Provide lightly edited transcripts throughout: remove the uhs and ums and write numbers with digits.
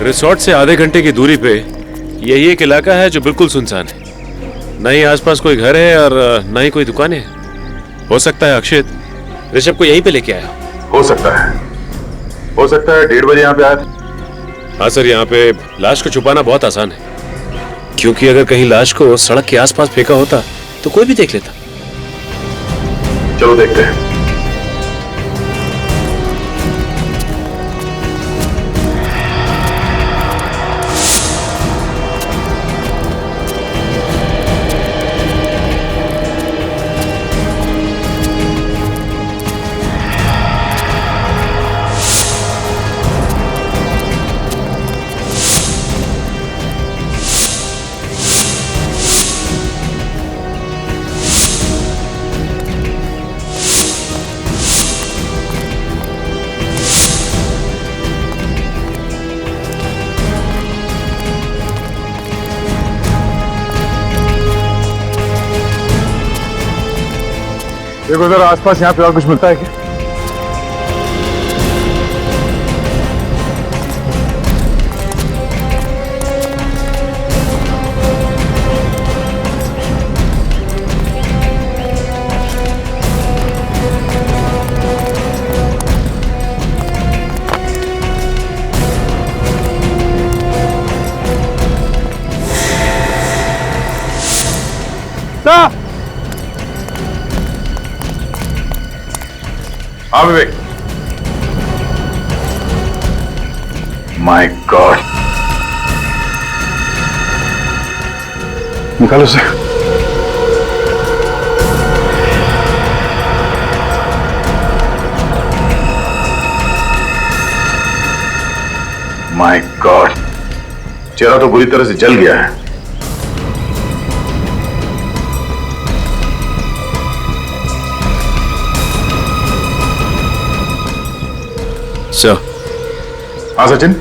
Resort से आधे घंटे की दूरी पे यही एक इलाका है जो बिल्कुल सुनसान है। न ही आसपास कोई घर है और न ही कोई दुकान है। हो सकता है अक्षित ऋषभ को यहीं पे लेके आया। हो सकता है 1:30 बजे यहाँ पे आया था। हाँ सर, यहाँ पे लाश को छुपाना बहुत आसान है, क्योंकि अगर कहीं लाश को सड़क के आसपास फेंका होता तो कोई भी देख लेता। चलो देखते हैं। देखो जरा आसपास यहाँ पे और कुछ मिलता है क्या? ना हाँ विवेक। माय गॉड, निकालो उसे। माय गॉड, चेहरा तो बुरी तरह से जल गया है। सर। हाँ सचिन,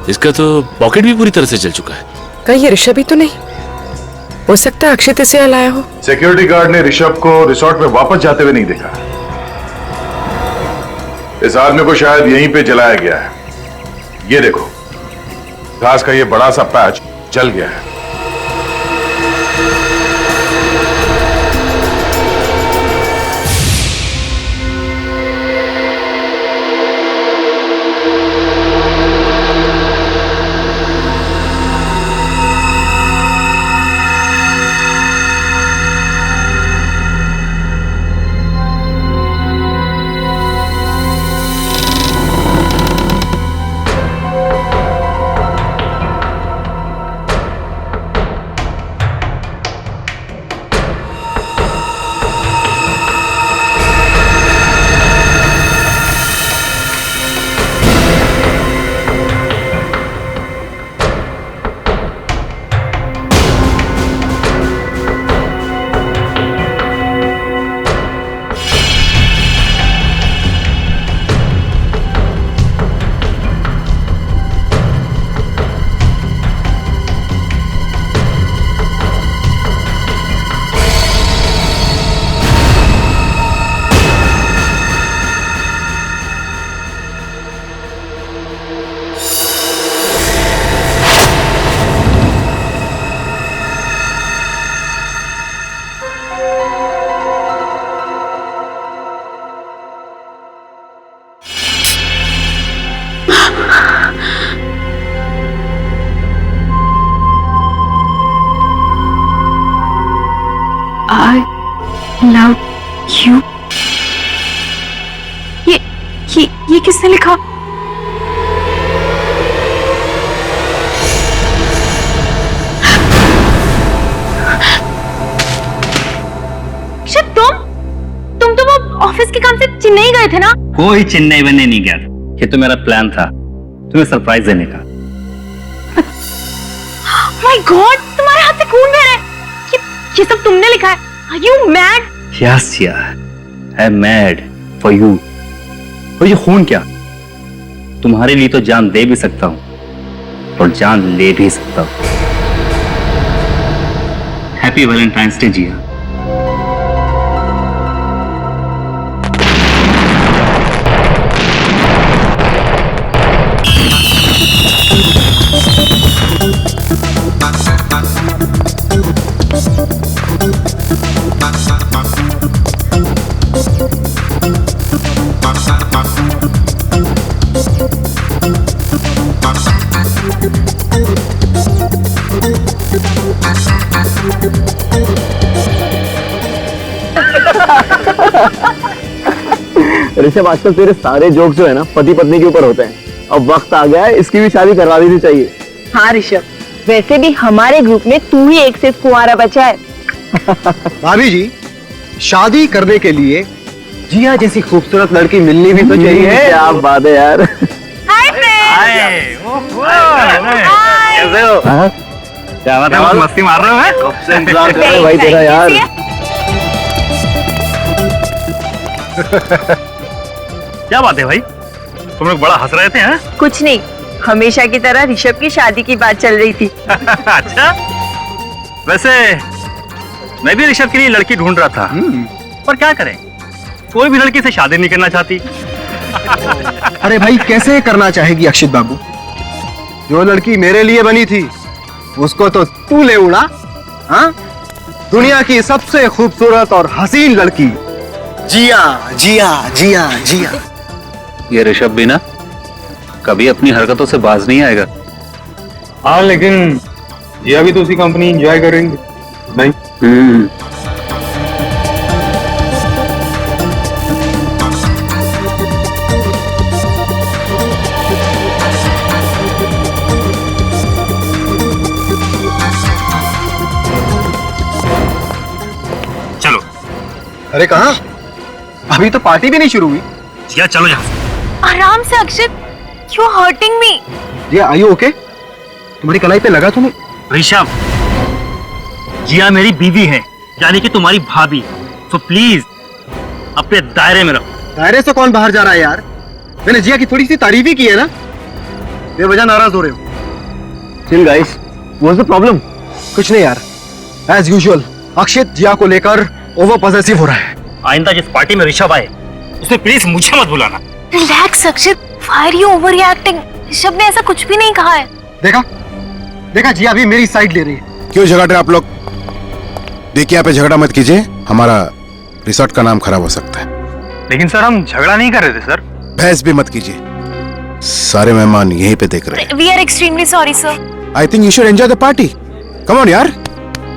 इसका तो पॉकेट भी पूरी तरह से जल चुका है। कहीं ये ऋषभ ही तो नहीं? हो सकता है अक्षित इसे यहाँ लाया हो। सिक्योरिटी गार्ड ने ऋषभ को रिसोर्ट में वापस जाते हुए नहीं देखा। इस आदमी को शायद यहीं पे जलाया गया है। ये देखो, घास का ये बड़ा सा पैच जल गया है। I love you। ये किसने लिखा? तुम तो वो ऑफिस के काम से चेन्नई गए थे ना? कोई चेन्नई बनने नहीं गया था। ये तो मेरा प्लान था तुम्हें सरप्राइज देने का। माय गॉड, तुम्हारे हाथ से खून बह रहा है। ये सब तुमने लिखा है? Are you mad? Yes, yeah. I'm mad for you। और ये खून क्या? तुम्हारे लिए तो जान दे भी सकता हूँ और जान ले भी सकता हूँ। हैप्पी वैलेंटाइंस डे जिया। ऋषभ, आजकल तेरे सारे जोक जो है ना पति पत्नी के ऊपर होते हैं। अब वक्त आ गया है, इसकी भी शादी करवा देनी चाहिए। हाँ ऋषभ, वैसे भी हमारे ग्रुप में तू ही एक सिर्फ कुंवारा बचा है। भाभी जी, शादी करने के लिए जिया जैसी खूबसूरत लड़की मिलनी भी तो चाहिए। क्या बात है यार। Hi friends. कैसे हो? क्या बात है, मस्ती मार रहे हो? हैं? कब से इंतजार कर रहे हो भाई तेरा यार। क्या बात है भाई, तुम लोग बड़ा हंस रहे थे। हैं? कुछ नहीं, हमेशा की तरह ऋषभ की शादी की बात चल रही थी। अच्छा, वैसे मैं भी ऋषभ के लिए लड़की ढूंढ रहा था, पर क्या करें, कोई भी लड़की से शादी नहीं करना चाहती। अरे भाई, कैसे करना चाहेगी अक्षित बाबू? जो लड़की मेरे लिए बनी थी उसको तो तू ले उड़ा। हाँ, दुनिया की सबसे खूबसूरत और हसीन लड़की जिया जिया जिया जिया। ये ऋषभ भी ना कभी अपनी हरकतों से बाज नहीं आएगा। हाँ, लेकिन जिया भी तो उसी कंपनी एंजॉय करेंगे नहीं? चलो। अरे कहाँ? अभी तो पार्टी भी नहीं शुरू हुई। जिया चलो यहाँ से। आराम से Akshit, you hurting me. Jiya, are you okay? तुम्हारी कलाई पे लगा तुम्हें? ऋषभ, जिया मेरी बीवी है, यानी कि तुम्हारी भाभी, तो प्लीज अपने दायरे में रहो। दायरे से कौन बाहर जा रहा है यार? मैंने जिया की थोड़ी सी तारीफ ही की है ना। बेवजह नाराज हो रहे हो। Chill guys, what's the problem? कुछ नहीं यार, एज यूजुअल अक्षित जिया को लेकर ओवर पॉसेसिव हो रहा है। आइंदा जिस पार्टी में ऋषभ आए उसमें प्लीज मुझे मत बुलाना। Relax Akshit, why are you overreacting? Rishabh ने ऐसा कुछ भी नहीं कहा है। देखा देखा, जिया भी मेरी साइड ले रही है। क्यों झगड़ रहे आप लोग? देखिए, यहाँ पे झगड़ा मत कीजिए, हमारा रिसोर्ट का नाम खराब हो सकता है। लेकिन सर, हम झगड़ा नहीं कर रहे थे सर। बहस भी मत कीजिए, सारे मेहमान यहीं पे देख रहे हैं। We are extremely sorry sir. I think you should enjoy the party. Come on यार,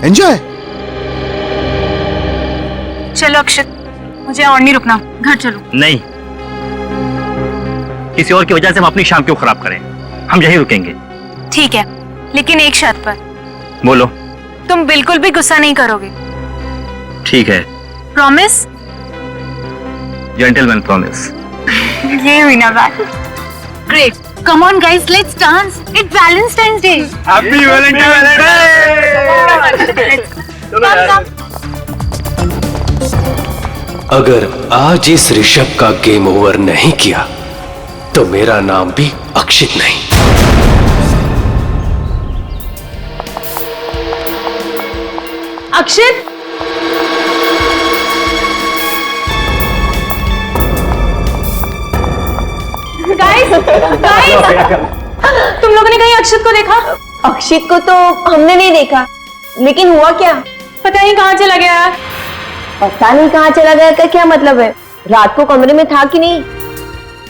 एंजॉय। चलो अक्षित, मुझे और नहीं रुकना, घर चलो। नहीं, किसी और की वजह से हम अपनी शाम क्यों खराब करें, हम यहीं रुकेंगे। ठीक है, लेकिन एक शर्त पर। बोलो। तुम बिल्कुल भी गुस्सा नहीं करोगे। ठीक है, प्रॉमिस? Gentleman promise. ये हुई ना बात। Great, come on guys, let's dance. It's Valentine's day. Happy Valentine अगर आज इस ऋषभ का गेम ओवर नहीं किया तो मेरा नाम भी अक्षित नहीं। अक्षित, गाइस तुम लोगों ने कहीं अक्षित को देखा? अक्षित को तो हमने नहीं देखा, लेकिन हुआ क्या पता नहीं कहाँ चला गया। पता नहीं कहाँ चला गया का क्या मतलब है? रात को कमरे में था कि नहीं?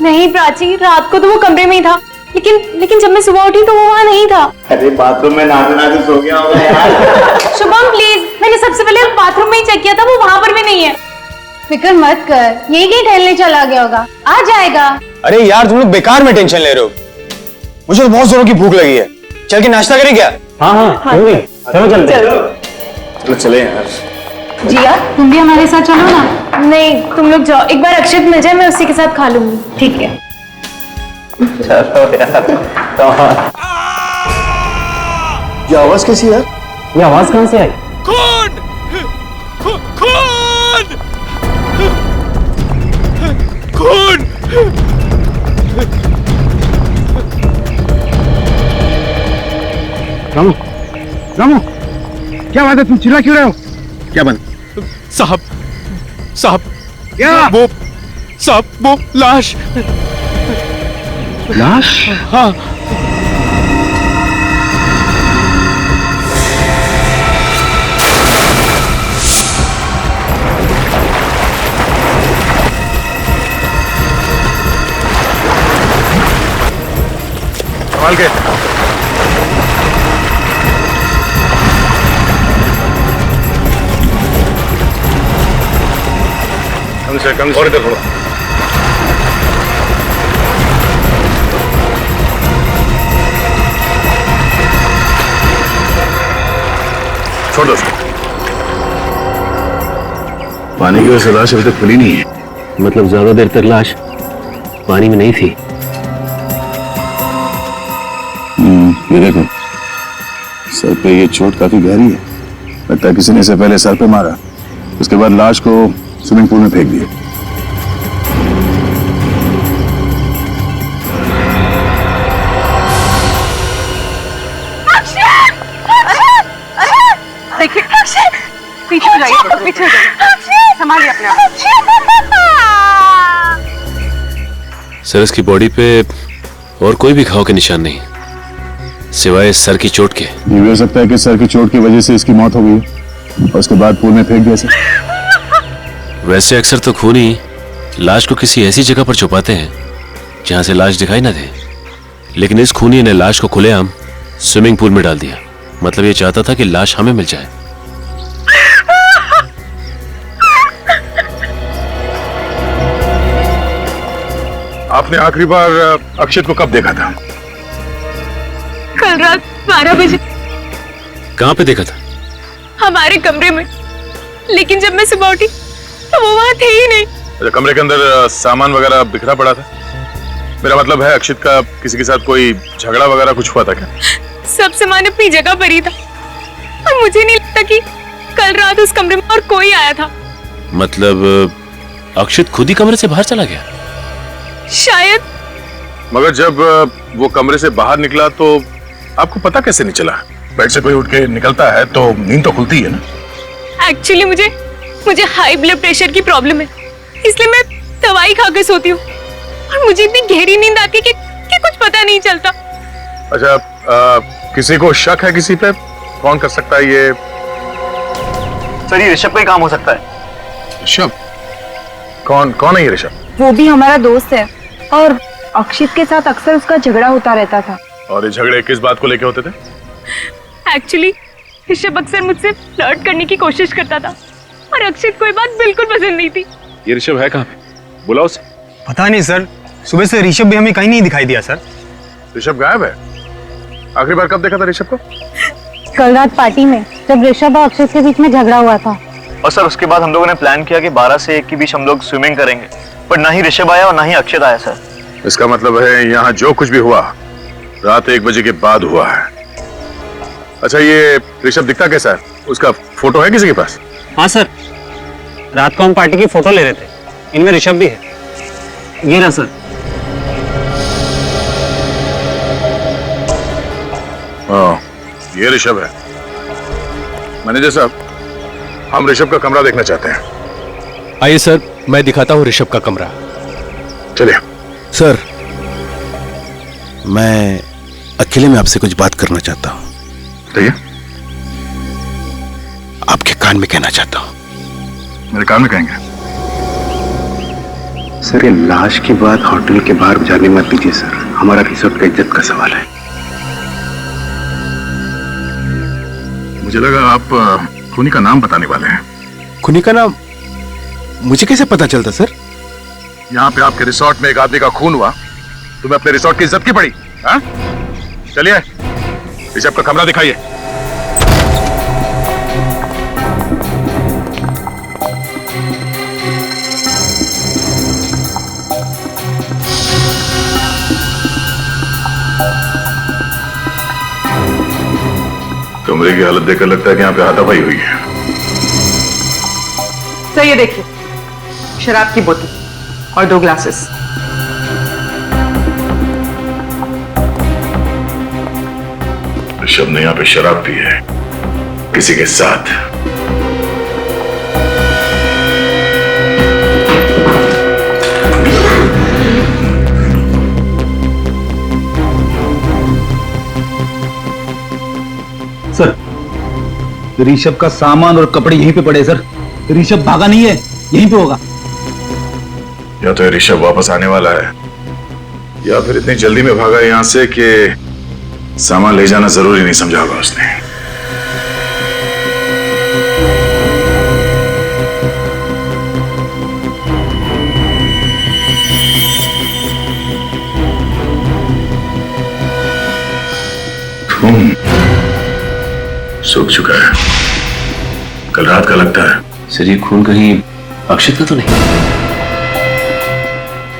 नहीं प्राची, रात को तो वो कमरे में ही था, लेकिन जब मैं सुबह उठी तो वो वहाँ नहीं था। अरे बाथरूम में नहाते नहाते सो गया होगा यार। शुभम प्लीज, मैंने सबसे पहले बाथरूम में ही चेक किया था, वो वहाँ पर भी नहीं है। फिक्र मत कर, यही कहीं टहलने चला गया होगा, आ जाएगा। अरे यार, तुम लोग बेकार में टेंशन ले रहे हो। मुझे तो बहुत जोरों की भूख लगी है, चल के नाश्ता करें क्या? हाँ, चलो चलते हैं। तो चले यार। जिया, तुम भी हमारे साथ चलो ना। नहीं, तुम लोग जाओ, एक बार अक्षित मिल जाए, मैं उसी के साथ खा लूंगी। ठीक है, चलो यार। ये आवाज कैसी है? ये आवाज कहाँ से आई? खून! खून! खून! रामू, रामू, क्या बात है? तुम चिल्ला क्यों रहे हो? क्या बंद? साहब, साहब, क्या? वो लाश। लाश? हाँ। संभाल के। और इधर थोड़ा। छोड़ दो उसको। पानी की वजह से लाश अभी तक खुली नहीं है। मतलब ज्यादा देर तक लाश पानी में नहीं थी। ये देखो, सर पे ये चोट काफी गहरी है। लगता है किसी ने इसे पहले सर पे मारा, उसके बाद लाश को स्विमिंग पूल में फेंक दिया। देखिए पीछे हो जाइए, पीछे हो जाइए, संभालिए अपने आप। सर इसकी बॉडी पे और कोई भी घाव के निशान नहीं, सिवाय इस सर की चोट के। ये भी हो सकता है कि सर की चोट की वजह से इसकी मौत हो गई और उसके बाद पूल में फेंक दिया सर। वैसे अक्सर तो खूनी लाश को किसी ऐसी जगह पर छुपाते हैं जहां से लाश दिखाई ना दे, लेकिन इस खूनी ने लाश को खुलेआम स्विमिंग पूल में डाल दिया। मतलब ये चाहता था कि लाश हमें मिल जाए। आपने आखिरी बार अक्षित को कब देखा था? कल रात 12 बजे कहां पे देखा था? हमारे कमरे में, लेकिन जब मैं सुबह उठी तो वो वहां थे ही नहीं। अच्छा, कमरे के अंदर सामान वगैरह बिखरा पड़ा था? मेरा मतलब है अक्षित का किसी के साथ कोई झगड़ा वगैरह कुछ हुआ था क्या? सब सामान अपनी जगह पर ही था और मुझे नहीं लगता कि कल रात उस कमरे में और कोई आया था। मतलब अक्षित खुद ही कमरे से बाहर चला गया? शायद। मगर जब वो कमरे से बाहर निकला तो आपको पता कैसे नहीं चला? बेड से कोई उठ के निकलता है तो नींद तो खुलती है ना। एक्चुअली मुझे हाई ब्लड प्रेशर की प्रॉब्लम है, इसलिए मैं दवाई खाकर सोती हूँ और मुझे इतनी गहरी नींद आती है कि कुछ पता नहीं चलता। अच्छा, किसी को शक है किसी पे? कौन कर सकता है ये? सर ये ऋषभ का ही काम हो सकता है। ऋषभ? कौन है ये ऋषभ? वो भी हमारा दोस्त है और अक्षित के साथ अक्सर उसका झगड़ा होता रहता था। और ये झगड़े किस बात को लेके होते थे? एक्चुअली ऋषभ अक्सर मुझसे फ्लर्ट करने की कोशिश करता था और अक्षित को ये बात बिल्कुल पसंद नहीं थी। ये ऋषभ है कहाँ पे? बुलाओ उसे। पता नहीं सर, सुबह से ऋषभ भी हमें कहीं नहीं दिखाई दिया सर। ऋषभ गायब है? आखिरी बार कब देखा था ऋषभ को? कल रात पार्टी में जब ऋषभ और अक्षित के बीच में झगड़ा हुआ था। और सर उसके बाद हम लोगों ने प्लान किया कि 12 से 1 के बीच हम लोग स्विमिंग करेंगे, पर ना ही ऋषभ आया और ना ही अक्षित आया सर। इसका मतलब है यहाँ जो कुछ भी हुआ रात 1 बजे के बाद हुआ है। अच्छा, ये ऋषभ दिखता कैसा है? उसका फोटो है किसी के पास? हाँ सर, रात को हम पार्टी की फोटो ले रहे थे, इनमें ऋषभ भी है। ये ना सर। हाँ, ये ऋषभ है। मैनेजर साहब, हम ऋषभ का कमरा देखना चाहते हैं। आइए सर, मैं दिखाता हूँ ऋषभ का कमरा। चलिए। सर, मैं अकेले में आपसे कुछ बात करना चाहता हूँ। कहिए। आपके कान में कहना चाहता हूँ। मेरे कान में कहेंगे? सर, ये लाश की बात होटल के बाहर जाने मत दीजिए सर, हमारा रिसोर्ट का इज्जत का सवाल है। मुझे लगा आप खूनी का नाम बताने वाले हैं। खूनी का नाम मुझे कैसे पता चलता सर? यहाँ पे आपके रिसोर्ट में एक आदमी का खून हुआ, तुम्हें अपने रिसोर्ट की इज्जत की पड़ी? हाँ? चलिए, ऋषभ का कमरा दिखाइए। कमरे की हालत देखकर लगता है कि यहाँ पे हाथापाई हुई है। सर ये देखिए, शराब की बोतल और 2 ग्लासेस। ऋषभ ने यहाँ पे शराब पी है किसी के साथ। सर, ऋषभ का सामान और कपड़े यहीं पे पड़े सर। ऋषभ भागा नहीं है, यहीं पे होगा। या तो ऋषभ वापस आने वाला है या फिर इतनी जल्दी में भागा यहां से कि सामान ले जाना जरूरी नहीं समझा होगा उसने। सूख चुका है। कल रात का लगता है। सर ये खून कहीं अक्षित का तो नहीं?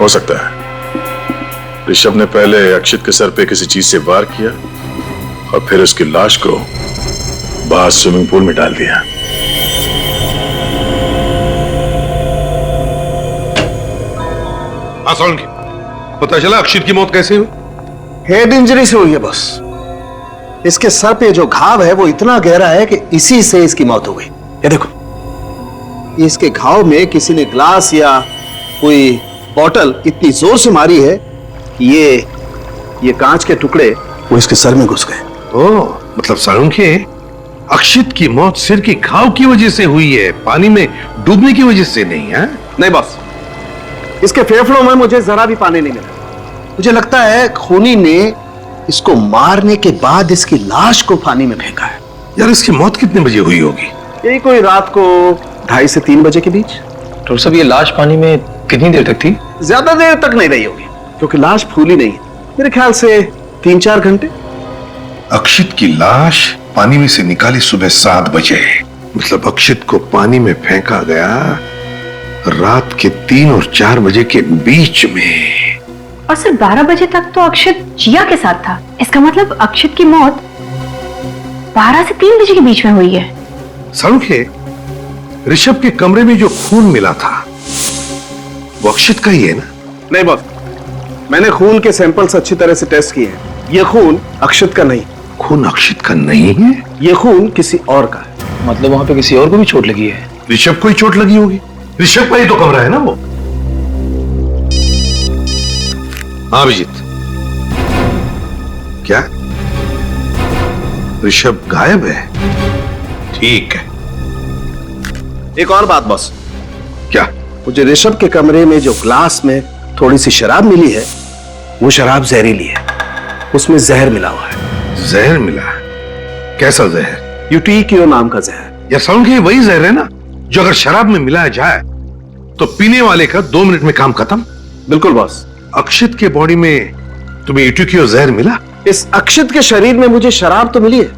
हो सकता है। ऋषभ ने पहले अक्षित के सर पे किसी चीज से वार किया और फिर उसकी लाश को बाहर स्विमिंग पूल में डाल दिया। हाँ सोलंकी, पता चला अक्षित की मौत कैसे हुई? हेड इंजरी से हुई है बस। इसके सर पे जो घाव है वो इतना गहरा है कि इसी से इसकी मौत हो गई। ये देखो, इसके घाव में किसी ने ग्लास या कोई बॉटल इतनी जोर से मारी है कि ये कांच के टुकड़े वो इसके सर में घुस गए। ओह, मतलब सोलंकी, अक्षित की मौत सिर के घाव की वजह से हुई है, पानी में डूबने की वजह से नहीं है? नहीं बॉस, इसके फेफड़ों में मुझे जरा भी पानी नहीं मिला। मुझे लगता है खूनी ने इसको मारने के बाद इसकी लाश को पानी में फेंका है। यार इसकी मौत कितने बजे हुई होगी? यही कोई रात को 2:30 से 3 बजे के बीच। डॉक्टर साहब ये लाश पानी में कितनी देर तक थी? ज्यादा देर तक नहीं रही होगी क्योंकि लाश फूली नहीं है। मेरे ख्याल से 3-4 घंटे। अक्षित की लाश पानी में से निकाली सुबह 7 बजे, मतलब अक्षित को पानी में फेंका गया रात के 3 और 4 बजे के बीच में। और सिर्फ 12 बजे तक तो अक्षित जिया के साथ था। इसका मतलब अक्षित की मौत 12 से 3 बजे के बीच में हुई है। सोलंकी, ऋषभ के कमरे में जो खून मिला था वो अक्षित का ही है ना? नहीं बॉस, मैंने खून के सैंपल्स अच्छी तरह से टेस्ट किए हैं। ये खून अक्षित का नहीं। खून अक्षित का नहीं है? ये खून किसी और का है। मतलब वहां पे किसी और को भी चोट लगी है? ऋषभ को ही चोट लगी होगी, ऋषभ का ही तो कमरा है ना वो। हाँ अभिजीत, क्या ऋषभ गायब है? ठीक है। एक और बात बॉस, क्या? मुझे ऋषभ के कमरे में जो ग्लास में थोड़ी सी शराब मिली है वो शराब जहरीली है। उसमें जहर मिला हुआ है। जहर मिला? कैसा जहर? यूटीक्यू नाम का जहर। या सोलंकी वही जहर है ना जो अगर शराब में मिलाया जाए तो पीने वाले का 2 मिनट में काम खत्म? बिल्कुल बॉस। अक्षित के बॉडी में तुम्हें यूटीक्यू जहर मिला? इस अक्षित के शरीर में मुझे शराब तो मिली है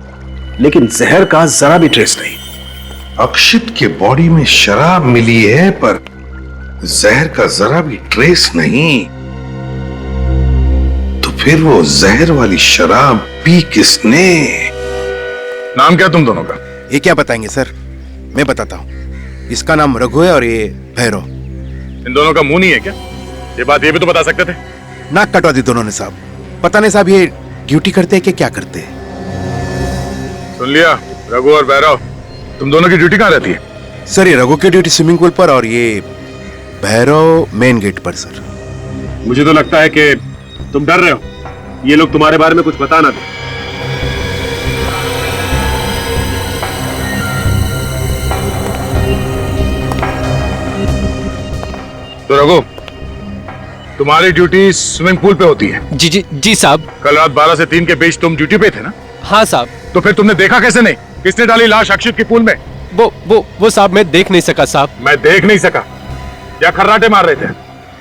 लेकिन जहर का जरा भी ट्रेस नहीं। अक्षित के बॉडी में शराब मिली है पर जहर का जरा भी ट्रेस नहीं, तो फिर वो जहर वाली शराब पी किसने? नाम क्या तुम दोनों का? ये क्या बताएंगे सर, मैं बताता हूँ। इसका नाम रघु है और ये भैरव। इन दोनों का मुंह नहीं है क्या? ये बात ये भी तो बता सकते थे। नाक कटवा दी दोनों ने साहब। पता नहीं साहब ये ड्यूटी करते हैं कि क्या करते हैं। सुन लिया, रघु और भैरव, तुम दोनों की ड्यूटी कहाँ रहती है? सर ये रघु की ड्यूटी स्विमिंग पूल पर और ये भैरव मेन गेट पर सर। मुझे तो लगता है कि तुम डर रहे हो ये लोग तुम्हारे बारे में कुछ बता ना दे। तो रघु, तुम्हारी ड्यूटी स्विमिंग पूल पे होती है? जी जी जी साहब। कल रात 12 से 3 के बीच तुम ड्यूटी पे थे ना? हाँ साहब। तो फिर तुमने देखा कैसे नहीं? किसने डाली लाश अक्षित के पूल में? वो साहब मैं देख नहीं सका साहब। मैं देख नहीं सका? या खर्राटे मार रहे थे?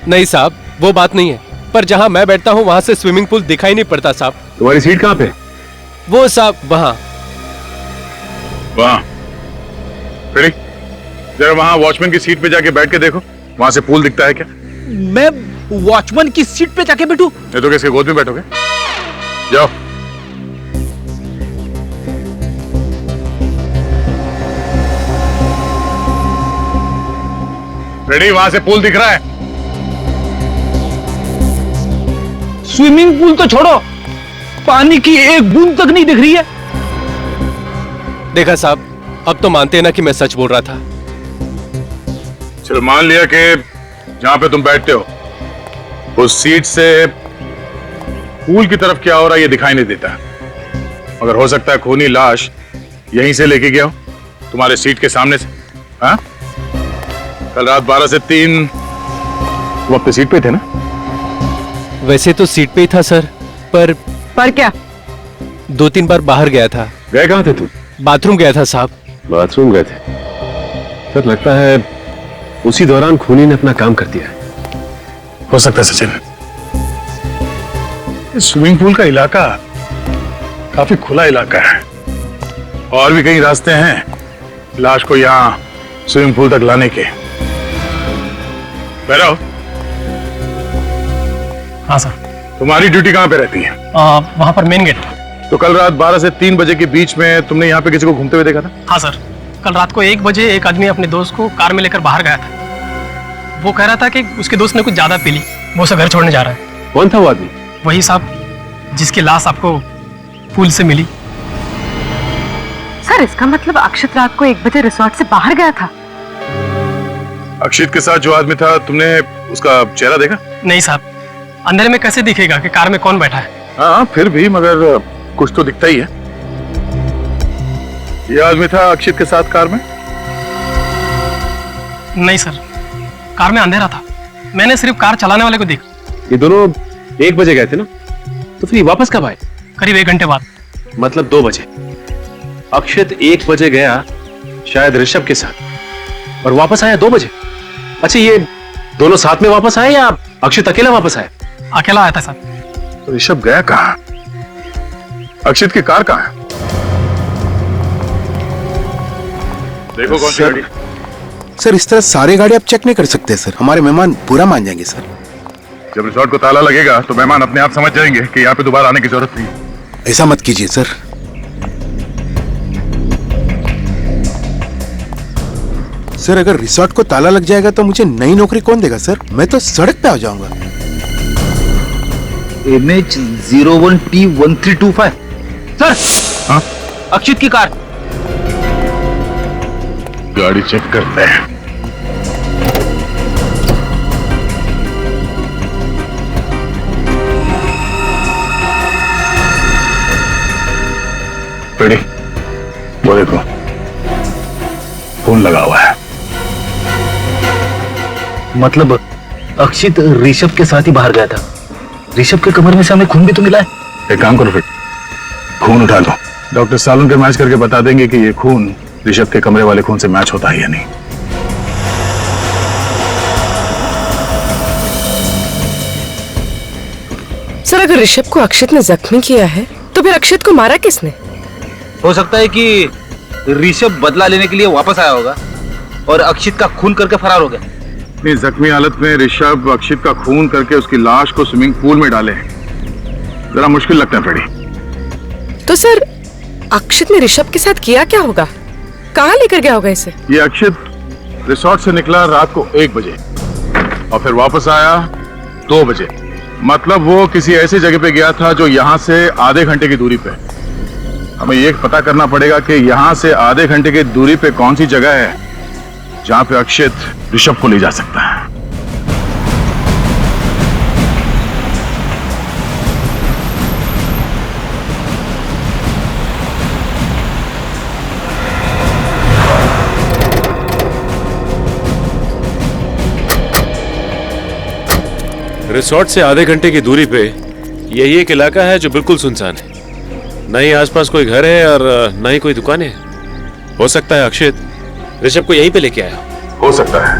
नहीं साहब वो बात नहीं है, पर जहाँ मैं बैठता हूँ वहाँ से स्विमिंग पूल दिखाई नहीं पड़ता साहब। तुम्हारी सीट कहाँ पे? वो साहब वहाँ। वहाँ? फिर जरा वहाँ वॉचमैन की सीट पे जाके बैठ के देखो, वहाँ से पूल दिखता है क्या? मैं वॉचमैन की सीट पे जाके बैठूं? नहीं तो किसके गोद में बैठोगे? जाओ। रेडी, वहां से पूल दिख रहा है? स्विमिंग पूल तो छोड़ो, पानी की एक बूंद तक नहीं दिख रही है। देखा साहब, अब तो मानते हैं ना कि मैं सच बोल रहा था। चलो मान लिया कि जहां पे तुम बैठते हो उस सीट से पूल की तरफ क्या हो रहा है ये दिखाई नहीं देता, मगर हो सकता है खूनी लाश यहीं से लेके गया हो, तुम्हारे सीट के सामने से। हाँ, कल रात 12 से 3 तुम अपने सीट पे थे ना? वैसे तो सीट पे ही था सर, पर क्या? 2-3 बार बाहर गया था। गए कहाँ थे तुम? बाथरूम गया था साहब। बाथरूम गए थे? सर लगता है उसी दौरान खूनी ने अपना काम कर दिया। हो सकता है सचिन, स्विमिंग पूल का इलाका काफी खुला इलाका है और भी कई रास्ते हैं लाश को यहाँ स्विमिंग पूल तक लाने के। भैरव। हाँ सर। तुम्हारी ड्यूटी कहाँ पे रहती है? वहाँ पर मेन गेट। तो कल रात 12 से 3 बजे के बीच में तुमने यहाँ पे किसी को घूमते हुए देखा था? हाँ सर, कल रात को 1 बजे एक आदमी अपने दोस्त को कार में लेकर बाहर गया था। वो कह रहा था कि उसके दोस्त ने कुछ ज्यादा पी ली, वो उसे घर छोड़ने जा रहा है। कौन था वो आदमी? वही साहब जिसकी लाश आपको पूल से मिली। सर इसका मतलब अक्षत रात को 1 बजे रिसोर्ट से बाहर गया था। अक्षित के साथ जो आदमी था तुमने उसका चेहरा देखा? नहीं साहब, अंधेरे में कैसे दिखेगा कि कार में कौन बैठा है? हाँ फिर भी, मगर कुछ तो दिखता ही है। ये आदमी था अक्षित के साथ कार में? नहीं सर, कार में अंधेरा था, मैंने सिर्फ कार चलाने वाले को देखा। ये दोनों 1 बजे गए थे ना, तो फिर ये वापस कब आए? करीब 1 घंटे बाद। मतलब 2 बजे। अक्षित 1 बजे गया शायद ऋषभ के साथ और वापस आया 2 बजे। अच्छा, ये दोनों साथ में वापस आए या अक्षित अकेला वापस आया? अकेला आया था साहब। तो ऋषभ गया कहाँ? अक्षित की कार कहाँ है? देखो कौन सी गाड़ी। सर इस तरह सारी गाड़ी आप चेक नहीं कर सकते सर, हमारे मेहमान बुरा मान जाएंगे सर। जब रिसोर्ट को ताला लगेगा तो मेहमान अपने आप समझ जाएंगे कि यहाँ पे दोबारा आने की जरूरत नहीं है। ऐसा मत कीजिए सर। सर अगर रिसोर्ट को ताला लग जाएगा तो मुझे नई नौकरी कौन देगा सर? मैं तो सड़क पे आ जाऊंगा। MH 01T1325 sir. हाँ? अक्षित की कार। गाड़ी चेक करते हैं। पेड़ी, वो देखो फोन लगा हुआ है। मतलब अक्षित ऋषभ के साथ ही बाहर गया था। ऋषभ के कमर में से हमें खून भी तो मिला है। एक काम करो फिर, खून उठा लो। डॉक्टर सालन के मैच करके बता देंगे कि ये खून ऋषभ के कमरे वाले खून से मैच होता है या नहीं। सर अगर ऋषभ को अक्षित ने जख्मी किया है तो फिर अक्षित को मारा किसने? हो सकता है कि ऋषभ बदला लेने के लिए वापस आया होगा और अक्षित का खून करके फरार हो गया। इतनी जख्मी हालत में ऋषभ अक्षित का खून करके उसकी लाश को स्विमिंग पूल में डाले, जरा मुश्किल लगता है फ्रेडी। तो सर अक्षित ने ऋषभ के साथ किया क्या होगा? कहाँ लेकर गया होगा इसे? ये अक्षित रिसोर्ट से निकला रात को 1 बजे और फिर वापस आया 2 बजे। मतलब वो किसी ऐसी जगह पे गया था जो यहाँ से आधे घंटे की दूरी पे। हमें ये पता करना पड़ेगा कि यहाँ से आधे घंटे की दूरी पे कौन सी जगह है जहाँ पे अक्षित ऋषभ को ले जा सकता है। रिसोर्ट से आधे घंटे की दूरी पे यही एक इलाका है जो बिल्कुल सुनसान है। न ही आसपास कोई घर है और न ही कोई दुकानें हैं। हो सकता है अक्षित ऋषभ को यहीं पे लेके आया। हो सकता है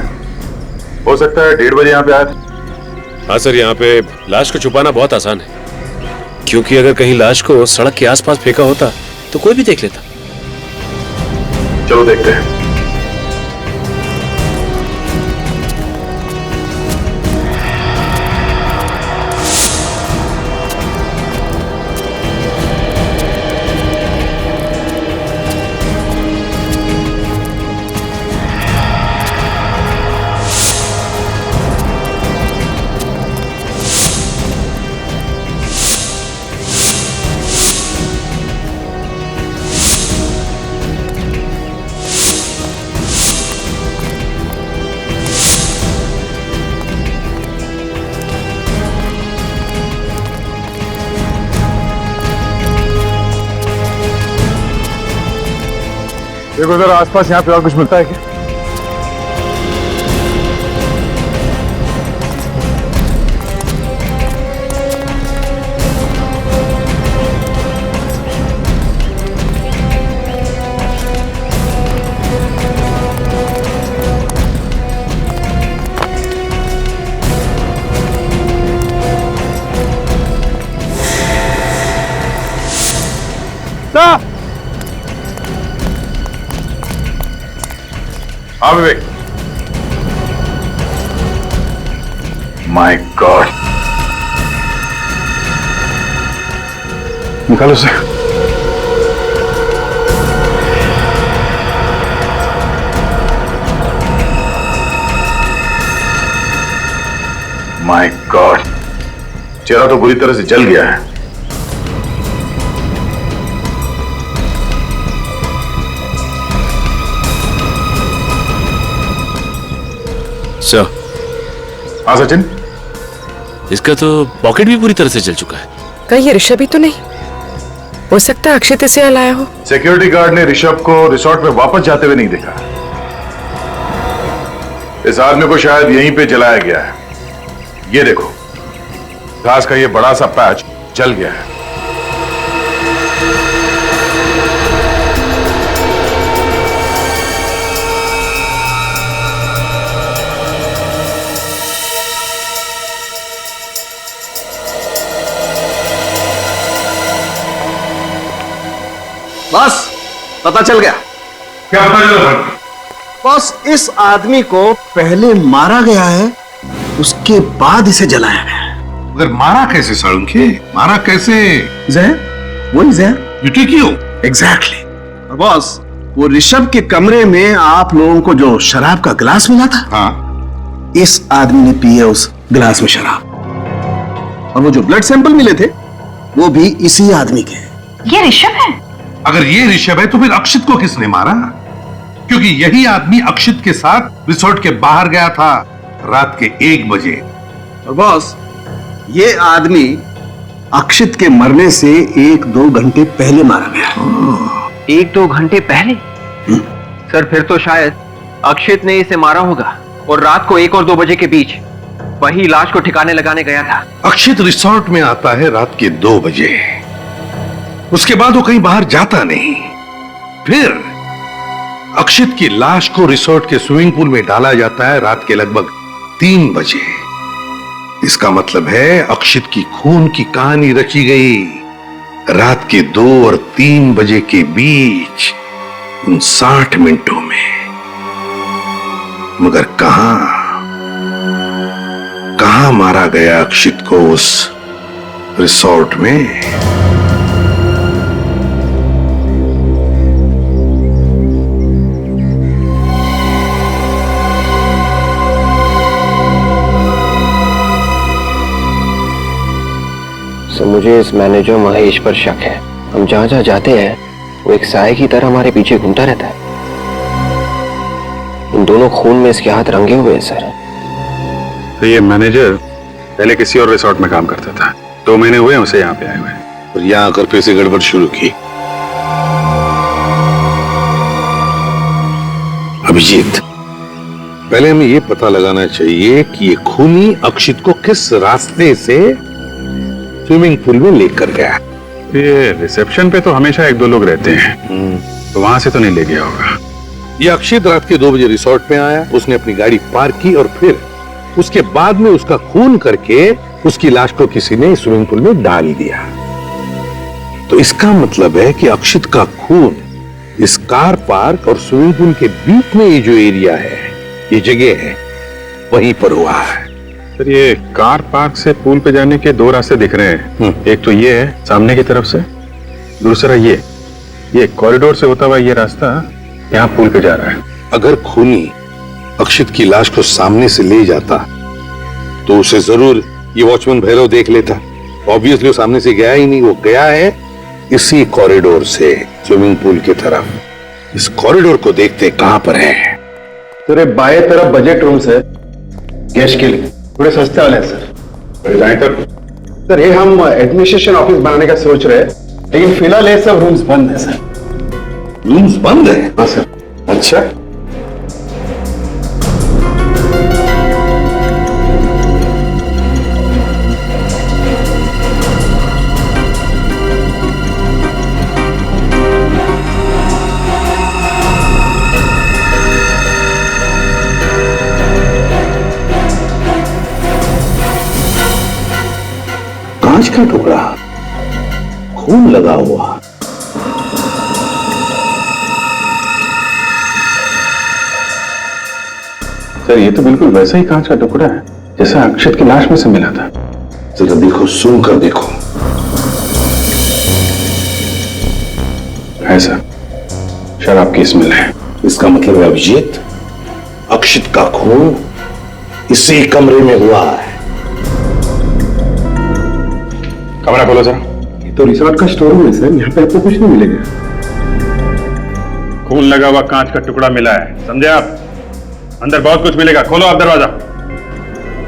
1:30 बजे यहाँ पे आया था। हाँ सर, यहाँ पे लाश को छुपाना बहुत आसान है, क्योंकि अगर कहीं लाश को सड़क के आसपास फेंका होता तो कोई भी देख लेता। चलो देखते हैं। देखो जरा आसपास यहाँ पे और कुछ मिलता है क्या? हाँ विवेक। माय गॉड, निकालो सर। माय गॉड, चेहरा तो बुरी तरह से जल गया है। सर। हाँ सचिन। इसका तो पॉकेट भी पूरी तरह से जल चुका है। कहीं ये ऋषभ ही तो नहीं? हो सकता है अक्षित इसे लाया हो। सिक्योरिटी गार्ड ने ऋषभ को रिसोर्ट में वापस जाते हुए नहीं देखा। इस आदमी को शायद यहीं पे जलाया गया है। ये देखो, घास का ये बड़ा सा पैच जल गया है। बस पता चल गया। क्या पता चला? बस इस आदमी को पहले मारा गया है, उसके बाद इसे जलाया गया। मगर मारा कैसे साळुंखे? मारा कैसे? जहर, वही जहर। You take you exactly. और बॉस, वो ऋषभ के कमरे में आप लोगों को जो शराब का गिलास मिला था, हाँ, इस आदमी ने पी है उस गिलास में शराब। और वो जो ब्लड सैंपल मिले थे वो भी इसी आदमी के। ये ऋषभ है? अगर ये ऋषभ है तो फिर अक्षित को किसने मारा? क्योंकि यही आदमी अक्षित के साथ रिसोर्ट के बाहर गया था रात के 1 बजे। और बॉस, ये आदमी अक्षित के मरने से 1-2 घंटे पहले मारा गया। 1-2 घंटे पहले? सर फिर तो शायद अक्षित ने इसे मारा होगा और रात को 1 और 2 बजे के बीच वही लाश को ठिकाने लगाने गया था। अक्षित रिसोर्ट में आता है रात के 2 बजे, उसके बाद वो कहीं बाहर जाता नहीं। फिर अक्षित की लाश को रिसोर्ट के स्विमिंग पूल में डाला जाता है रात के लगभग 3 बजे। इसका मतलब है अक्षित की खून की कहानी रची गई रात के 2 और 3 बजे के बीच, उन 60 मिनटों में। मगर कहां मारा गया अक्षित को उस रिसोर्ट में? सर मुझे इस मैनेजर महेश पर शक है। हम जहां जहां जाते हैं वो एक साए की तरह हमारे पीछे घूमता रहता है। इन दोनों खून में इसके हाथ रंगे हुए हैं सर। तो ये मैनेजर पहले किसी और रिसोर्ट में काम करता था, 2 महीने हुए उसे यहाँ पे आए हुए, और यहां आकर फिर से गड़बड़ शुरू की। अभिजीत, पहले हमें ये पता लगाना चाहिए कि ये खूनी अक्षित को किस रास्ते से स्विमिंग पूल में लेकर गया। ये रिसेप्शन पे तो हमेशा 1-2 लोग रहते हैं, तो वहां से तो नहीं ले गया होगा। ये अक्षित रात के 2 बजे रिसोर्ट में आया, उसने अपनी गाड़ी पार्क की और फिर उसके बाद में उसका खून करके उसकी लाश को किसी ने स्विमिंग पूल में डाल दिया। तो इसका मतलब है कि अक्षित का खून इस कार पार्क और स्विमिंग पूल के बीच में ये जो एरिया है, ये जगह है, वहीं पर हुआ है। सर ये कार पार्क से पूल पे जाने के 2 रास्ते दिख रहे हैं। एक तो ये है सामने की तरफ से, दूसरा ये कॉरिडोर से होता हुआ ये रास्ता यहाँ पूल पे जा रहा है। अगर खूनी अक्षित की लाश को सामने से ले जाता तो उसे जरूर ये वॉचमैन भैरव देख लेता। ऑब्वियसली वो सामने से गया ही नहीं, वो गया है इसी कॉरिडोर से स्विमिंग पूल की तरफ। इस कॉरिडोर को देखते कहां पर है? तेरे बाएं तरफ बजट रूम्स है गेस्ट के लिए, थोड़े सस्ते वाले हैं सर। सर ये हम एडमिनिस्ट्रेशन ऑफिस बनाने का सोच रहे हैं, लेकिन फिलहाल ये सब रूम्स बंद है सर। रूम्स बंद है? हाँ सर। अच्छा, कांच का टुकड़ा, खून लगा हुआ। सर ये तो बिल्कुल वैसा ही कांच का टुकड़ा है जैसा अक्षत की लाश में से मिला था। जरा देखो, सुन कर देखो। है सर, शराब की स्मेल है। इसका मतलब है अभिजीत, अक्षित का खून इसी कमरे में हुआ है। कमरा खोलो जरा। ये तो रिसोर्ट का स्टोर रूम है सर, यहाँ पे आपको कुछ नहीं मिलेगा। खून लगा हुआ कांच का टुकड़ा मिला है, समझे आप? अंदर बहुत कुछ मिलेगा, खोलो आप दरवाजा।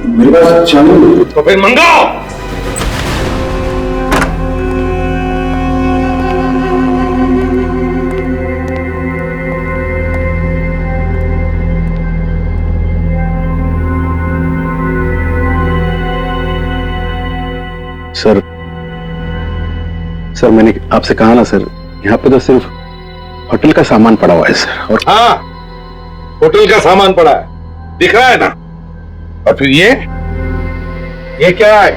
मेरे पास चालू। तो फिर मंगाओ। सर मैंने आपसे कहा ना सर, यहाँ पे तो सिर्फ होटल का सामान पड़ा हुआ है सर। और हाँ, होटल का सामान पड़ा है, दिख रहा है ना। और फिर ये क्या है?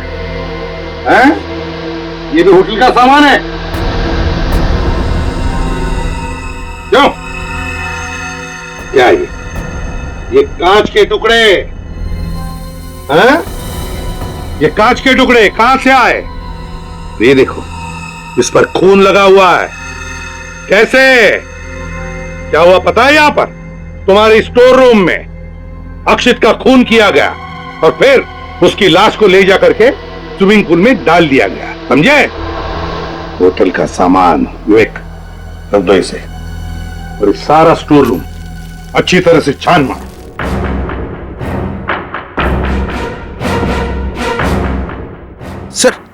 हैं? ये भी होटल का सामान है। क्यों? क्या ये कांच के टुकड़े हैं? ये कांच के टुकड़े कहां से आए? ये देखो, इस पर खून लगा हुआ है। कैसे? क्या हुआ पता है? यहां पर तुम्हारे स्टोर रूम में अक्षित का खून किया गया और फिर उसकी लाश को ले जा करके स्विमिंग पूल में डाल दिया गया, समझे? होटल का सामान विवेक, रख दो इसे और इस सारा स्टोर रूम अच्छी तरह से छान मारो।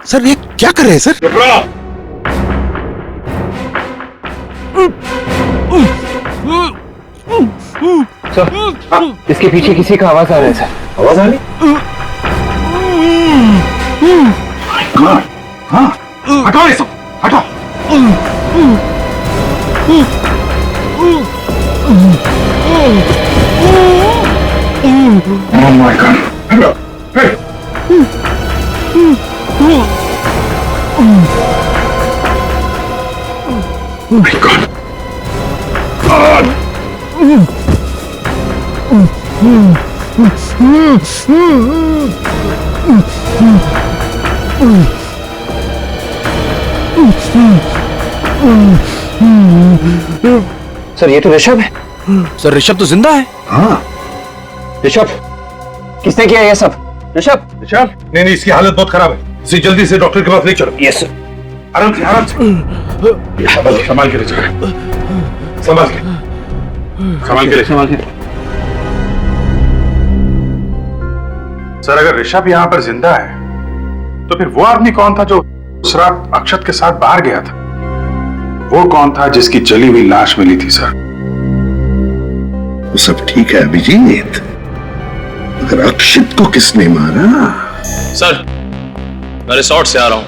सर ये क्या कर रहे हैं सर? सर, इसके पीछे किसी का आवाज आ रहा है सर। आवाज आ रही? हाँ, हटाओ ये सब, हटाओ। Oh my God! हटाओ, hey! Oh my God! Sir ये तो ऋषभ है। सर ऋषभ तो जिंदा है। हाँ, ऋषभ, किसने किया ये सब? ऋषभ, नहीं, इसकी हालत बहुत खराब है, इसे जल्दी से डॉक्टर के पास ले चलो। Yes sir. आराम से संभाल के ले चलो, संभाल के सर अगर ऋषभ यहाँ पर जिंदा है तो फिर वो आदमी कौन था जो उस रात अक्षत के साथ बाहर गया था? वो कौन था जिसकी जली हुई लाश मिली थी सर? वो सब ठीक है अभिजीत, अगर अक्षित को किसने मारा? सर मैं रिसोर्ट से आ रहा हूं,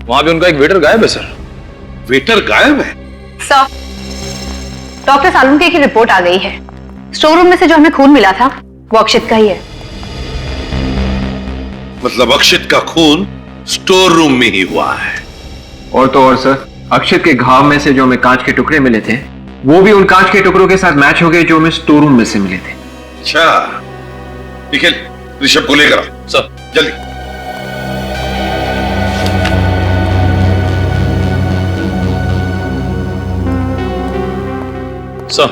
वहां भी उनका एक वेटर गायब है सर। वेटर गायब है? सर, डॉक्टर सालुंके की रिपोर्ट आ गई है। स्टोर रूम में से जो हमें खून मिला था वो अक्षित का ही है। मतलब अक्षित का खून स्टोर रूम में ही हुआ है। और तो और सर, अक्षित के घाव में से जो हमें कांच के टुकड़े मिले थे वो भी उन कांच के टुकड़ों के साथ मैच हो गए जो हमें स्टोर रूम में से मिले थे। अच्छा, निखिल ऋषभ को लेकर आओ सर, जल्दी। सर।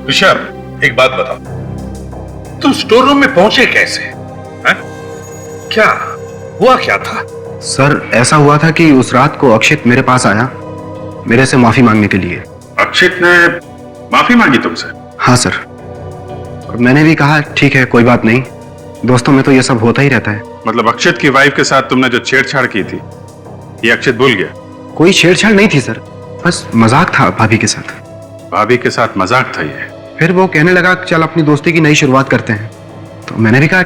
ऋषभ एक बात बताओ, तुम स्टोर रूम में पहुंचे कैसे? हैं? क्या हुआ, क्या था? सर ऐसा हुआ था कि उस रात को अक्षित मेरे पास आया मेरे से माफी मांगने के लिए। अक्षित ने माफी मांगी तुमसे? हाँ सर, और मैंने भी कहा ठीक है कोई बात नहीं, दोस्तों में तो ये सब होता ही रहता है। मतलब अक्षित की वाइफ के साथ तुमने जो छेड़छाड़ की थी ये अक्षित भूल गया? कोई छेड़छाड़ नहीं थी सर, बस मजाक था भाभी के साथ। भाभी के साथ मजाक था ये? फिर वो कहने लगा चल अपनी दोस्ती की नई शुरुआत करते हैं, तो मैंने भी कहा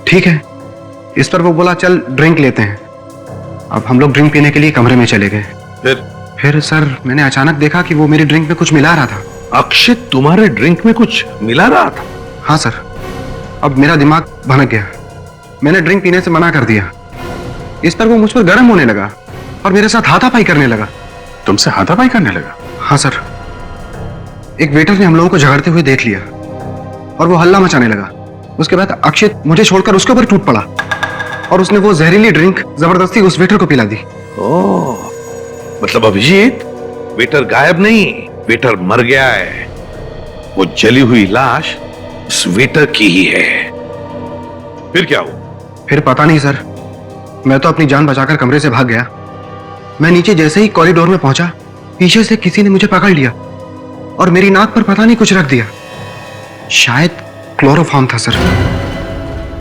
ठीक है। इस पर वो बोला चल ड्रिंक लेते हैं। अब हम लोग ड्रिंक पीने के लिए कमरे में चले गए। फिर सर मैंने अचानक देखा कि वो मेरी ड्रिंक में कुछ मिला रहा था। अक्षित तुम्हारे ड्रिंक में कुछ मिला रहा था? हाँ सर, अब मेरा दिमाग भनक गया। मैंने ड्रिंक पीने से मना कर दिया। इस पर वो मुझ पर गर्म होने लगा और मेरे साथ हाथापाई करने लगा। तुमसे हाथापाई करने लगा? हाँ सर, एक वेटर ने हम लोगों को झगड़ते हुए देख लिया। और वो हल्ला मचाने लगा। उसके बाद अक्षित मुझे छोड़कर उसके ऊपर टूट पड़ा और उसने वो जहरीली ड्रिंक जबरदस्ती उस वेटर को पिला दी। ओह, मतलब अभिजीत, वेटर गायब नहीं, वेटर मर गया है। वो जली हुई लाश उस वेटर की ही है। फिर क्या हुआ? फिर पता नहीं सर, मैं तो अपनी जान बचाकर कमरे से भाग गया। मैं नीचे जैसे ही कॉरिडोर में पहुंचा, पीछे से किसी ने मुझे पकड़ लिया और मेरी नाक पर पता नहीं कुछ रख दिया। शायद क्लोरोफॉर्म था सर।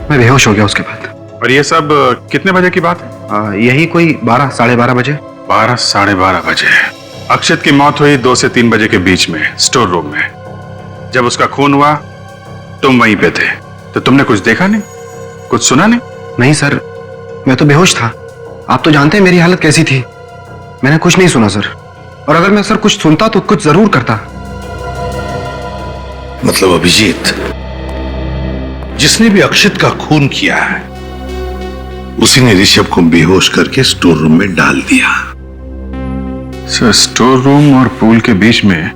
मैं बेहोश हो गया उसके बाद। और ये सब कितने बजे की बात है? यही कोई 12 साढ़े 12 बजे। 12 साढ़े 12 बजे। अक्षित की मौत हुई 2 से 3 बजे के बीच में स्टोर रूम में। जब उसका खून हुआ तुम वहीं पे थे, तो तुमने कुछ देखा नहीं, कुछ सुना नहीं? नहीं सर, मैं तो बेहोश था। आप तो जानते हैं मेरी हालत कैसी थी। मैंने कुछ नहीं सुना सर, और अगर मैं सर कुछ सुनता तो कुछ जरूर करता। मतलब अभिजीत, जिसने भी अक्षित का खून किया है उसी ने ऋषभ को बेहोश करके स्टोर रूम में डाल दिया। सर, स्टोर रूम और पूल के बीच में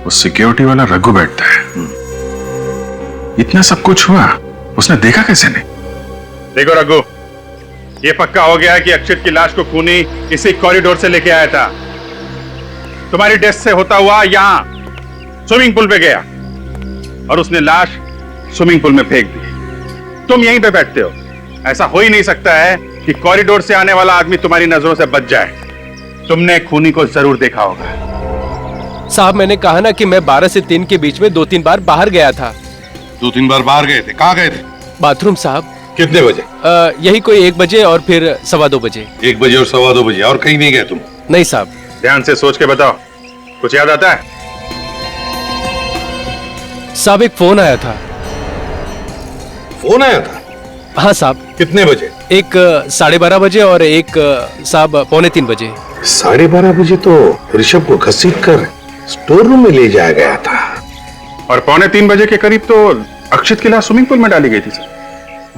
वो सिक्योरिटी वाला रघु बैठता है। इतना सब कुछ हुआ, उसने देखा कैसे नहीं? देखो रघु, ये पक्का हो गया है कि अक्षित की लाश को खूनी इसी कॉरिडोर से लेके आया था। तुम्हारी डेस्क से होता हुआ यहां स्विमिंग पूल पे गया और उसने लाश स्विमिंग पूल में फेंक दी। तुम यहीं पे बैठते हो। ऐसा हो ही नहीं सकता है कि कॉरिडोर से आने वाला आदमी तुम्हारी नजरों से बच जाए। तुमने खूनी को जरूर देखा होगा। साहब, मैंने कहा ना कि मैं 12 से 3 के बीच में 2-3 बार बाहर गया था। 2-3 बार बाहर गए थे? कहाँ गए थे? बाथरूम साहब। कितने बजे? यही कोई 1 बजे और फिर 2:15 बजे। 1 बजे और 2:15 बजे, और कहीं नहीं गए तुम? नहीं साहब। ध्यान से सोच के बताओ, कुछ याद आता है? साहब, एक फोन आया था। फोन आया था? हाँ साहब। कितने बजे? एक 12:30 बजे और एक साहब 2:45 बजे। 12:30 बजे तो ऋषभ को घसीट कर स्टोर रूम में ले जाया गया था, और 2:45 बजे के करीब तो अक्षित की लाश स्विमिंग पूल में डाली गई थी सर।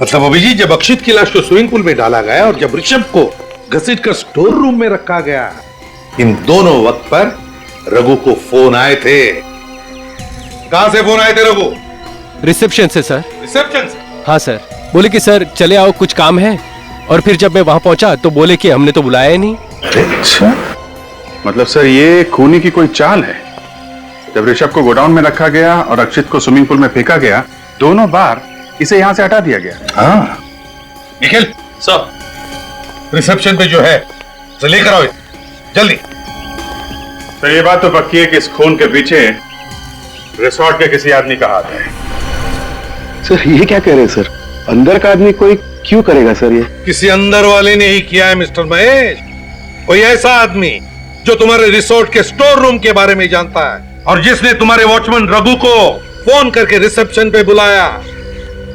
मतलब अभिजीत, जब अक्षित की लाश को स्विमिंग पूल में डाला गया और जब ऋषभ को घसीट कर स्टोर रूम में रखा गया, इन दोनों वक्त पर रघु को फोन आए थे। कहां से फोन आए थे रघु? रिसेप्शन से सर। रिसेप्शन से? हाँ सर। बोले कि सर चले आओ, कुछ काम है। और फिर जब मैं वहां पहुंचा तो बोले कि हमने तो बुलाया ही नहीं। अच्छा, मतलब सर ये खूनी की कोई चाल है। जब ऋषभ को गोडाउन में रखा गया और अक्षित को स्विमिंग पूल में फेंका गया, दोनों बार इसे यहां से हटा दिया गया। हाँ निखिल सर, रिसेप्शन पे जो है उसे लेकर आओ जल्दी। तो ये बात तो पक्की है कि इस खून के पीछे रिसोर्ट के किसी आदमी का हाथ है। सर ये क्या कह रहे हैं सर? अंदर का आदमी कोई क्यों करेगा सर? ये किसी अंदर वाले ने ही किया है मिस्टर महेश। कोई ऐसा आदमी जो तुम्हारे रिसोर्ट के स्टोर रूम के बारे में जानता है और जिसने तुम्हारे वॉचमैन रघु को फोन करके रिसेप्शन पे बुलाया,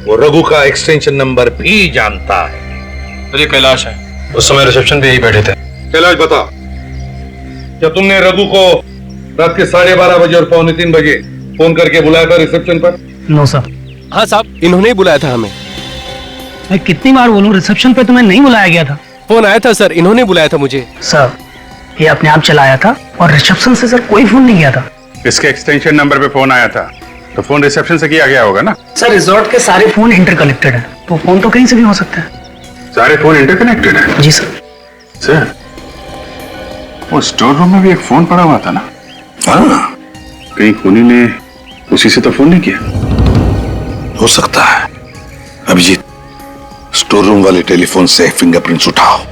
वो रघु का एक्सटेंशन नंबर भी जानता है। तो ये कैलाश है, उस समय रिसेप्शन पे ही बैठे थे। कैलाश बता, क्या तुमने रघु को रात के 12:30 बजे और 2:45 बजे फोन करके बुलाया था रिसेप्शन पर? No sir. हाँ साहब, इन्होंने ही बुलाया था हमें। मैं कितनी बार बोलूं, रिसेप्शन पे तुम्हें नहीं बुलाया गया था। फोन आया था सर, इन्होंने बुलाया था मुझे। सर ये अपने आप चला आया था और रिसेप्शन से सर कोई फोन नहीं किया था। इसके एक्सटेंशन नंबर पे फोन आया था तो फोन रिसेप्शन से किया गया होगा ना? सर रिजॉर्ट के सारे फोन इंटरकनेक्टेड है, तो फोन तो कहीं से भी हो सकता है। सारे फोन इंटरकनेक्टेड है? जी सर। सर वो स्टोर रूम में भी एक फोन पड़ा हुआ था ना? हाँ, कहीं खूनी ने उसी से तो फोन नहीं किया? हो सकता है। अभिजीत, स्टोर रूम वाले टेलीफोन से फिंगरप्रिंट्स उठाओ।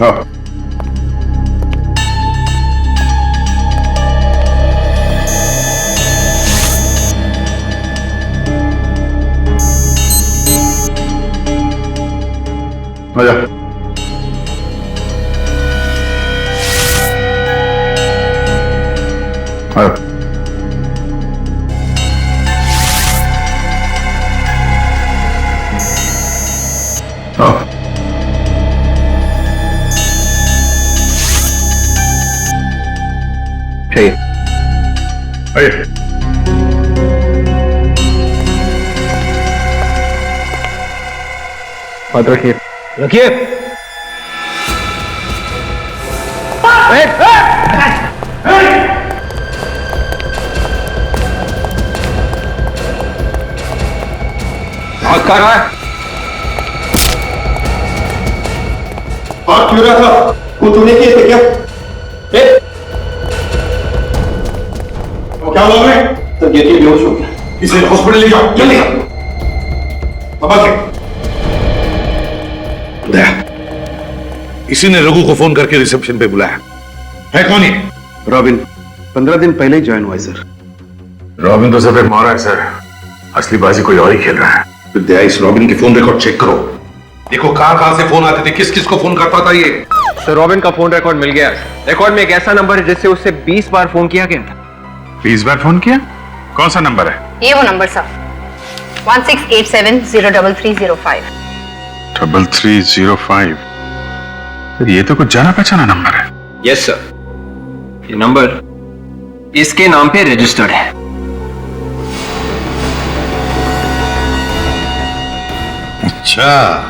हाँ। आजा। आजा। हाँ। चाहिए। आइए। हाथ रखिए। रखिए। हाथ कहाँ रहा है? हाथ क्यों रहा था? वो तूने किए थे क्या? क्या हुआ हमें? तो गिर के बेहोश हो गया। इसे हॉस्पिटल ले जाओ जल्दी। बाबा के दया, इसी ने रघु को फोन करके रिसेप्शन पे बुलाया है। कौन है? रॉबिन 15 दिन पहले ही ज्वाइन हुआ है सर। रॉबिन तो सब एक मारा है सर, असली बाजी कोई और ही खेल रहा है। तो दया, इस रॉबिन की फोन रिकॉर्ड चेक करो, देखो कहां कहां से फोन आते थे, किस किस को फोन करता था ये। सर रॉबिन का फोन रिकॉर्ड मिल गया। रिकॉर्ड में एक ऐसा नंबर है जिससे उससे 20 बार फोन किया गया था। 20 बार फोन किया? कौन सा नंबर है? ये वो नंबर सर, 1687-03305। 3305। ये तो कुछ जाना पहचाना नंबर है। यस सर, ये नंबर इसके नाम पे रजिस्टर्ड है। अच्छा,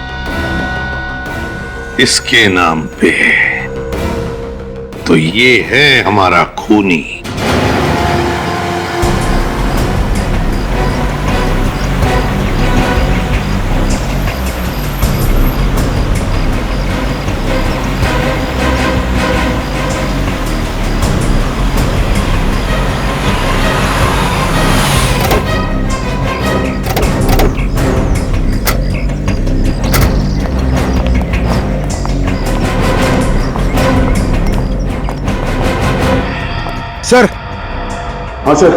इसके नाम पे, तो ये है हमारा खूनी। सर। हाँ सर,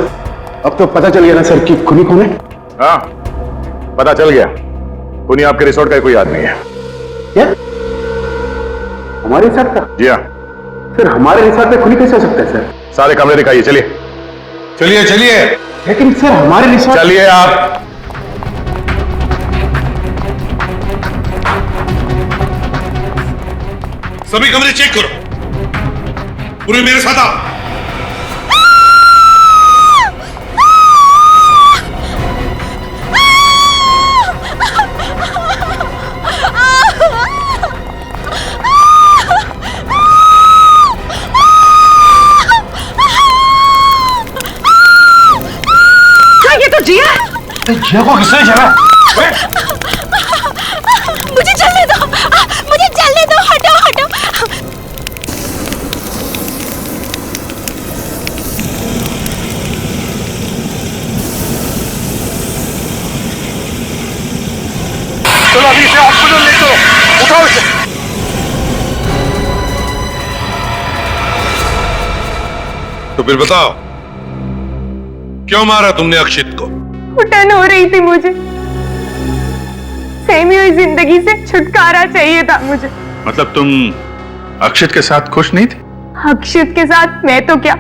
अब तो पता चल गया ना सर कि खूनी कौन है? हाँ, पता चल गया। खूनी आपके रिसोर्ट का कोई आदमी है। क्या? हमारे रिसोर्ट का? जी हाँ। सर हमारे रिसोर्ट पे खूनी कैसे हो सकता है सर? सारे कमरे दिखाइए, चलिए चलिए चलिए। लेकिन सर हमारे रिसोर्ट। चलिए आप। सभी कमरे चेक करो, पूरे मेरे साथ आओ। जिया को किसने चला? मुझे चलने दो, मुझे चलने दो, हटो हटो। चलो अभी इसे हॉस्पिटल ले चलो, उठाओ इसे। तो फिर बताओ, क्यों मारा तुमने अक्षित को? घुटन हो रही थी मुझे, सहमी हुई जिंदगी से छुटकारा चाहिए था मुझे। मतलब तुम अक्षित के साथ खुश नहीं थी? अक्षित के साथ मैं तो क्या,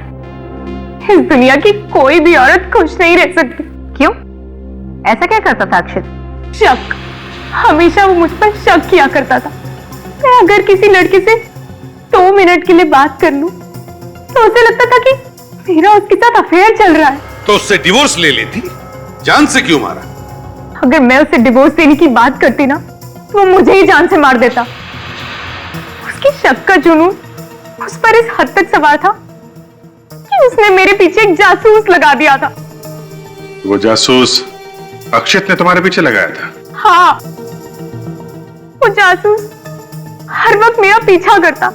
इस दुनिया की कोई भी औरत खुश नहीं रह सकती। क्यों? ऐसा क्या करता था अक्षित? शक, हमेशा वो मुझ पर शक किया करता था। मैं अगर किसी लड़के से 2 मिनट के लिए बात कर लूं, तो उसे लगता था कि मेरा उसके साथ अफेयर चल रहा है। तो उससे डिवोर्स ले लेती, जान से क्यों मारा? अगर मैं उसे डिवोर्स देने की बात करती ना, तो वो मुझे ही जान से मार देता। उसकी शक का जुनून उस पर इस हद तक सवार था कि उसने मेरे पीछे एक जासूस लगा दिया था। वो जासूस अक्षित ने तुम्हारे पीछे लगाया था? हाँ, वो जासूस हर वक्त मेरा पीछा करता।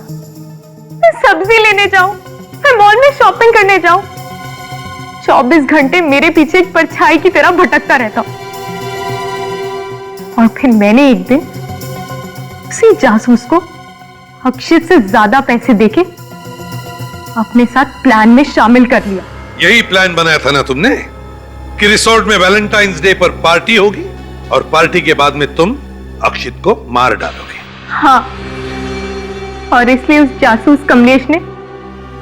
मैं सब्जी लेने जाऊं, मैं मॉल में शॉपिंग करने जाऊं, 24 घंटे मेरे पीछे एक परछाई की तरह भटकता रहता। और फिर मैंने एक दिन उसी जासूस को अक्षित से ज्यादा पैसे देके अपने साथ प्लान में शामिल कर लिया। यही प्लान बनाया था ना तुमने कि रिसोर्ट में वैलेंटाइंस डे पर पार्टी होगी और पार्टी के बाद में तुम अक्षित को मार डालोगे। हाँ, और इसलिए उस जासूस कमलेश ने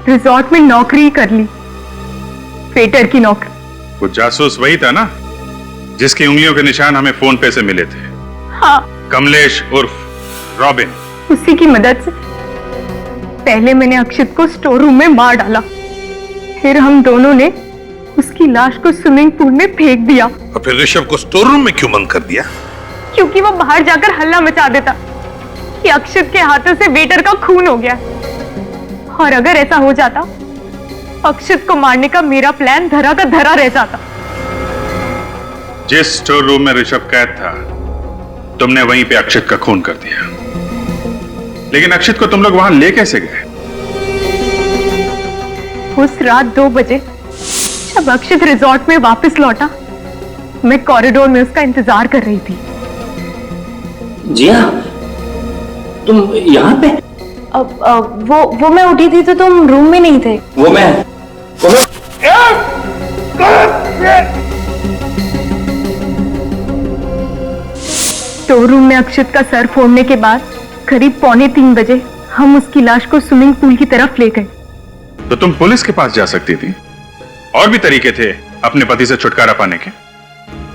रिसोर्ट में नौकरी कर ली, वेटर की नौकरी। वो जासूस वही था ना जिसकी उंगलियों के निशान हमें फोन पे से मिले थे? हाँ, कमलेश उर्फ रॉबिन। उसी की मदद से पहले मैंने अक्षित को स्टोर रूम में मार डाला, फिर हम दोनों ने उसकी लाश को स्विमिंग पूल में फेंक दिया। और फिर ऋषभ को स्टोर रूम में क्यों बंद कर दिया? क्योंकि वो बाहर जाकर हल्ला मचा देता कि अक्षत के हाथों से वेटर का खून हो गया। और अगर ऐसा हो जाता, अक्षत को मारने का मेरा प्लान धरा का धरा रह जाता। जिस स्टोर रूम में ऋषभ कैद था, तुमने वहीं पे अक्षत का खून कर दिया। लेकिन अक्षत को तुम लोग वहां ले कैसे गए? उस रात 2 बजे जब अक्षत रिजॉर्ट में वापस लौटा, मैं कॉरिडोर में उसका इंतजार कर रही थी। जिया, तुम यहाँ पे? वो मैं उठी थी तो तुम रूम में नहीं थे। वो मैं स्टोर रूम में अक्षत का सर फोड़ने के बाद करीब 2:45 बजे हम उसकी लाश को स्विमिंग पूल की तरफ ले गए। तो तुम पुलिस के पास जा सकती थी। और भी तरीके थे अपने पति से छुटकारा पाने के।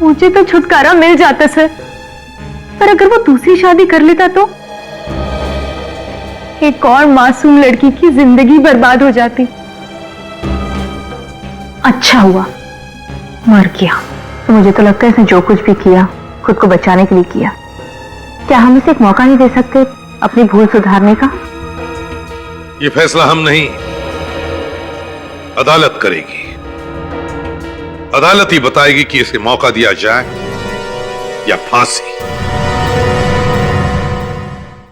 मुझे तो छुटकारा मिल जाता सर, पर अगर वो दूसरी शादी कर लेता तो एक और मासूम लड़की की जिंदगी बर्बाद हो जाती। अच्छा हुआ मर गया। तो मुझे तो लगता है इसने जो कुछ भी किया खुद को बचाने के लिए किया। क्या हम इसे एक मौका नहीं दे सकते अपनी भूल सुधारने का? ये फैसला हम नहीं, अदालत करेगी। अदालत ही बताएगी कि इसे मौका दिया जाए या फांसी।